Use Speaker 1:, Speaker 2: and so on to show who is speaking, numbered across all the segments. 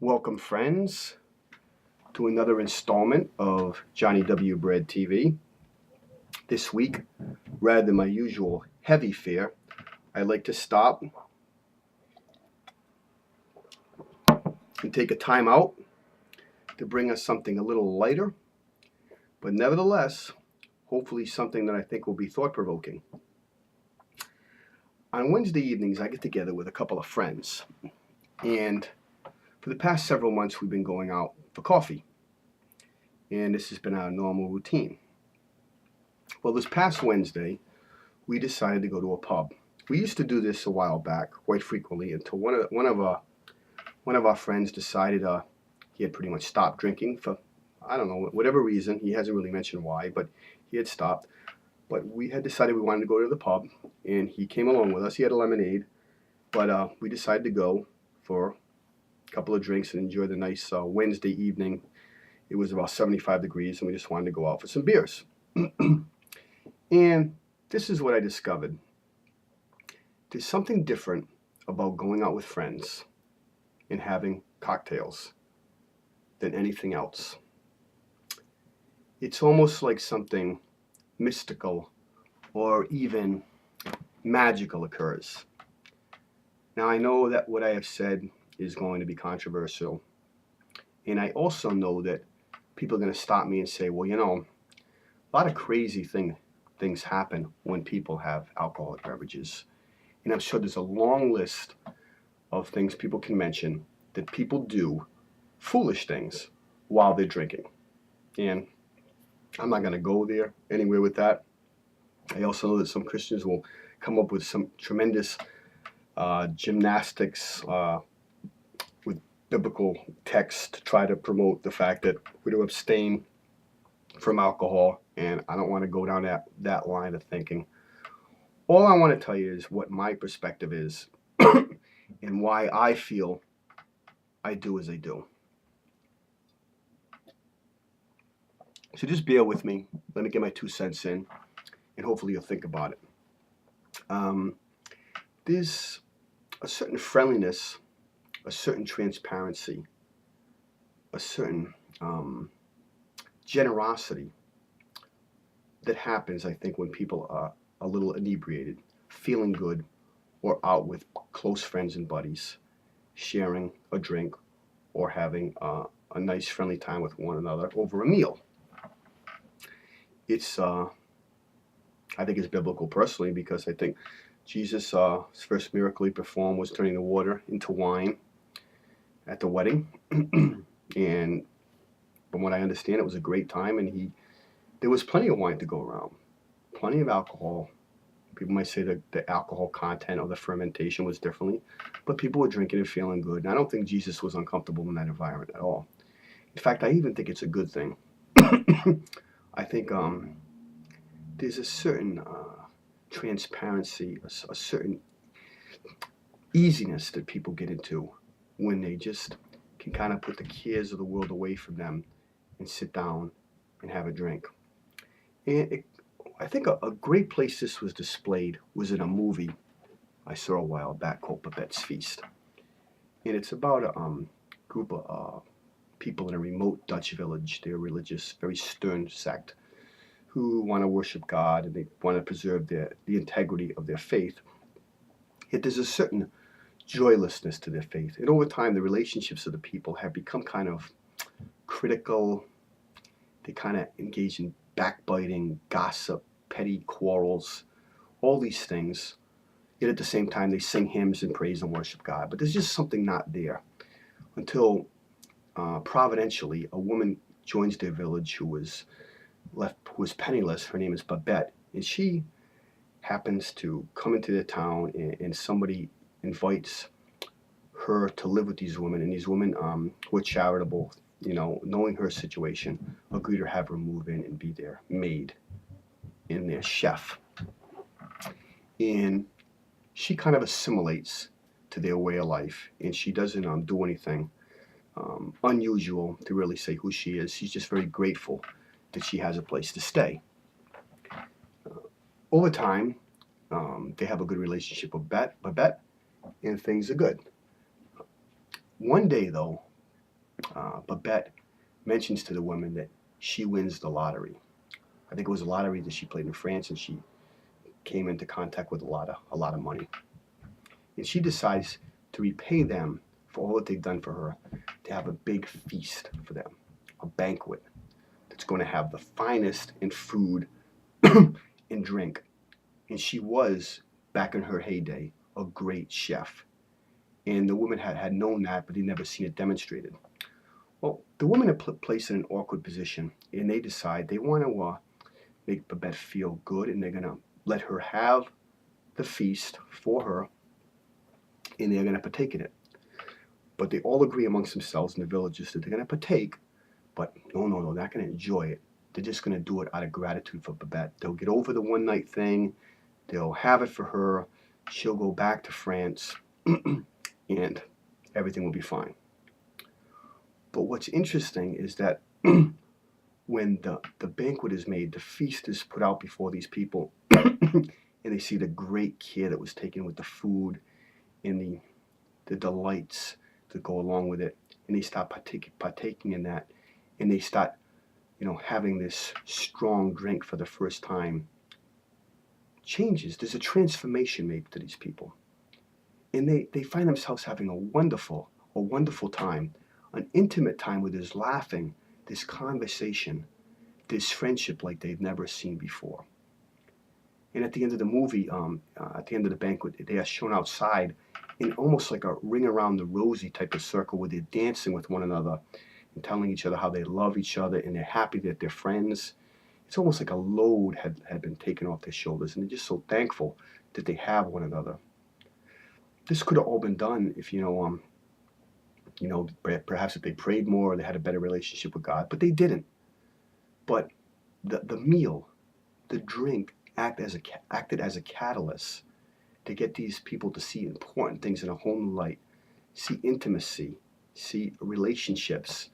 Speaker 1: Welcome, friends, to another installment of Johnny W. Bread TV. This week, rather than my usual heavy fare, I'd like to stop and take a time out to bring us something a little lighter, but nevertheless, hopefully something that I think will be thought-provoking. On Wednesday evenings, I get together with a couple of friends, and for the past several months, we've been going out for coffee, and this has been our normal routine. Well, this past Wednesday, we decided to go to a pub. We used to do this a while back, quite frequently, until one of our friends decided he had pretty much stopped drinking for, I don't know, whatever reason. He hasn't really mentioned why, but he had stopped. But we had decided we wanted to go to the pub, and he came along with us. He had a lemonade, but we decided to go for a couple of drinks and enjoy the nice Wednesday evening. It was about 75 degrees, and we just wanted to go out for some beers. And this is what I discovered. There's something different about going out with friends and having cocktails than anything else. It's almost like something mystical or even magical occurs. Now, I know that what I have said is going to be controversial, and I also know that people are going to stop me and say, well, you know, a lot of crazy things happen when people have alcoholic beverages. And I'm sure there's a long list of things people can mention that people do, foolish things, while they're drinking. And I'm not going to go there anywhere with that. I also know that some Christians will come up with some tremendous gymnastics with biblical text to try to promote the fact that we're to abstain from alcohol, and I don't want to go down that line of thinking. All I want to tell you is what my perspective is and why I feel I do as I do. So just bear with me. Let me get my 2 cents in, and hopefully you'll think about it. There's a certain friendliness, a certain transparency, a certain generosity that happens, I think, when people are a little inebriated, feeling good, or out with close friends and buddies, sharing a drink or having a nice friendly time with one another over a meal. It's, I think it's biblical personally, because I think Jesus' first miracle he performed was turning the water into wine at the wedding. And from what I understand, it was a great time, and there was plenty of wine to go around, plenty of alcohol. People might say that the alcohol content or the fermentation was differently, but people were drinking and feeling good. And I don't think Jesus was uncomfortable in that environment at all. In fact, I even think it's a good thing. I think there's a certain transparency, a certain easiness that people get into when they just can kind of put the cares of the world away from them and sit down and have a drink. And I think a great place this was displayed was in a movie I saw a while back called Babette's Feast. And it's about a group of people in a remote Dutch village. They're a religious, very stern sect who want to worship God, and they want to preserve the integrity of their faith. Yet there's a certain joylessness to their faith. And over time, the relationships of the people have become kind of critical. They kind of engage in backbiting, gossip, petty quarrels, all these things. Yet at the same time, they sing hymns and praise and worship God. But there's just something not there until providentially a woman joins their village who was penniless. Her name is Babette, and she happens to come into the town, and somebody invites her to live with these women. And these women who are charitable, you know, knowing her situation, agree to have her move in and be their maid and their chef. And she kind of assimilates to their way of life, and she doesn't do anything unusual to really say who she is. She's just very grateful that she has a place to stay. Over time, they have a good relationship with Babette, and things are good. One day, though, Babette mentions to the woman that she wins the lottery. I think it was a lottery that she played in France, and she came into contact with a lot of money. And she decides to repay them for all that they've done for her, to have a big feast for them, a banquet that's going to have the finest in food and drink. And she was, back in her heyday, a great chef. And the woman had known that, but they'd never seen it demonstrated. Well, the women are placed in an awkward position, and they decide they want to make Babette feel good, and they're going to let her have the feast for her, and they're going to partake in it. But they all agree amongst themselves in the villages that they're going to partake, but no, they're not going to enjoy it. They're just going to do it out of gratitude for Babette. They'll get over the one night thing. They'll have it for her. She'll go back to France, and everything will be fine. But what's interesting is that when the banquet is made, the feast is put out before these people, and they see the great care that was taken with the food and the delights that go along with it, and they start partaking in that, and they start, having this strong drink for the first time. Changes. There's a transformation made to these people, and they find themselves having a wonderful time, an intimate time where there's laughing, there's conversation, there's friendship like they've never seen before. And at the end of the movie, at the end of the banquet, they are shown outside in almost like a ring around the rosy type of circle where they're dancing with one another and telling each other how they love each other and they're happy that they're friends. It's almost like a load had been taken off their shoulders, and they're just so thankful that they have one another. This could have all been done if, perhaps if they prayed more or they had a better relationship with God, but they didn't. But the meal, the drink, acted as a catalyst to get these people to see important things in a whole new light, see intimacy, see relationships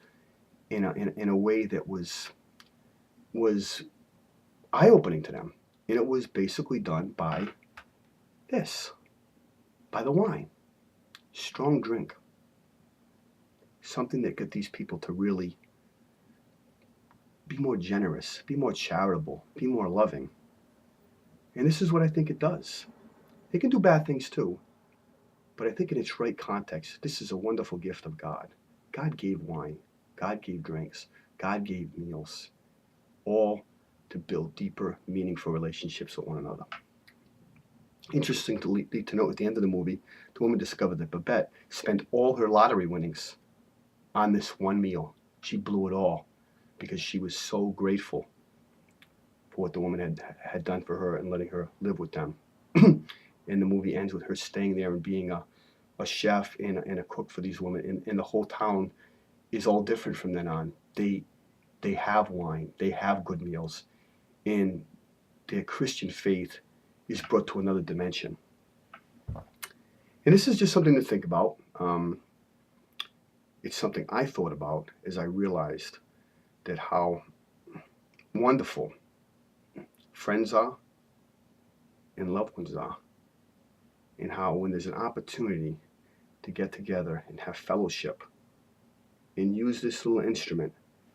Speaker 1: in a way that was eye-opening to them. And it was basically done by the wine. Strong drink. Something that got these people to really be more generous, be more charitable, be more loving. And this is what I think it does. It can do bad things too, but I think in its right context, this is a wonderful gift of God. God gave wine, God gave drinks, God gave meals, all to build deeper, meaningful relationships with one another. Interesting to note, at the end of the movie, the woman discovered that Babette spent all her lottery winnings on this one meal. She blew it all because she was so grateful for what the woman had done for her and letting her live with them. And the movie ends with her staying there and being a chef and a cook for these women. And the whole town is all different from then on. They have wine, they have good meals, and their Christian faith is brought to another dimension. And this is just something to think about. It's something I thought about as I realized that how wonderful friends are and loved ones are, and how when there's an opportunity to get together and have fellowship and use this little instrument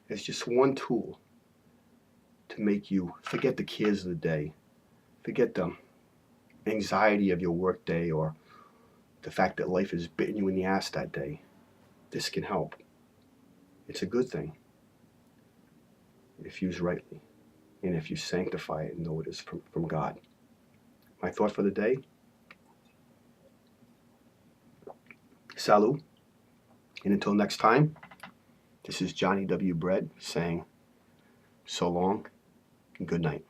Speaker 1: as just one tool to make you forget the cares of the day, forget the anxiety of your work day or the fact that life has bitten you in the ass that day. This can help. It's a good thing if used rightly and if you sanctify it and know it is from God. My thought for the day: salut. And until next time, this is Johnny W. Bread saying so long and good night.